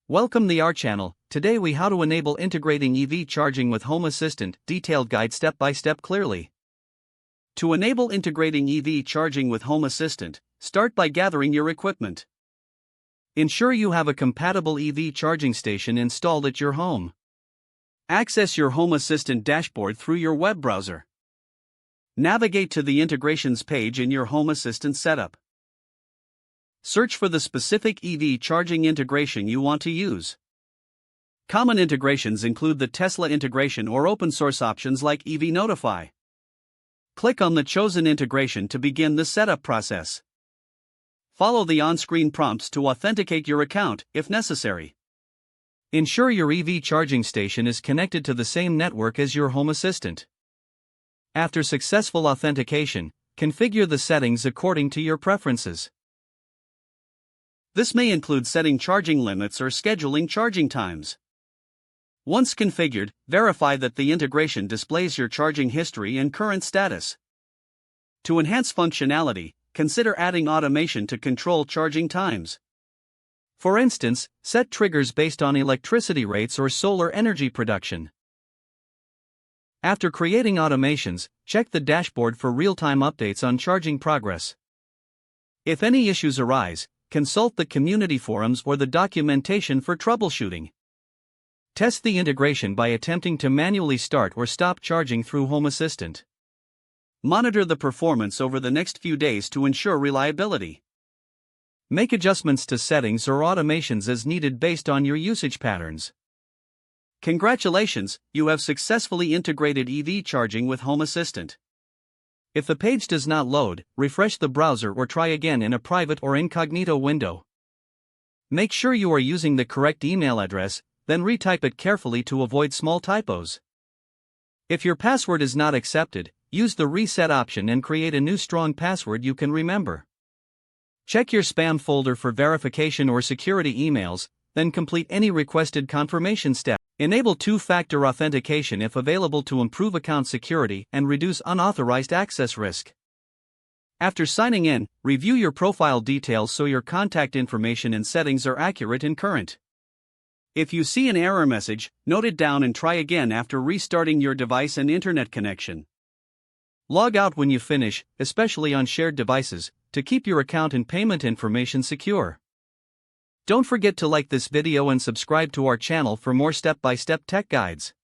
Welcome to our channel. Today we how to enable integrating EV charging with Home Assistant, detailed guide step by step clearly. To enable integrating EV charging with Home Assistant, start by gathering your equipment. Ensure you have a compatible EV charging station installed at your home. Access your Home Assistant dashboard through your web browser. Navigate to the integrations page in your Home Assistant setup. Search for the specific EV charging integration you want to use. Common integrations include the Tesla integration or open source options like EV Notify. Click on the chosen integration to begin the setup process. Follow the on-screen prompts to authenticate your account, if necessary. Ensure your EV charging station is connected to the same network as your Home Assistant. After successful authentication, configure the settings according to your preferences. This may include setting charging limits or scheduling charging times. Once configured, verify that the integration displays your charging history and current status. To enhance functionality, consider adding automation to control charging times. For instance, set triggers based on electricity rates or solar energy production. After creating automations, check the dashboard for real-time updates on charging progress. If any issues arise, consult the community forums or the documentation for troubleshooting. Test the integration by attempting to manually start or stop charging through Home Assistant. Monitor the performance over the next few days to ensure reliability. Make adjustments to settings or automations as needed based on your usage patterns. Congratulations, you have successfully integrated EV charging with Home Assistant. If the page does not load, refresh the browser or try again in a private or incognito window. Make sure you are using the correct email address, then retype it carefully to avoid small typos. If your password is not accepted, use the reset option and create a new strong password you can remember. Check your spam folder for verification or security emails, then complete any requested confirmation step. Enable two-factor authentication if available to improve account security and reduce unauthorized access risk. After signing in, review your profile details so your contact information and settings are accurate and current. If you see an error message, note it down and try again after restarting your device and internet connection. Log out when you finish, especially on shared devices, to keep your account and payment information secure. Don't forget to like this video and subscribe to our channel for more step-by-step tech guides.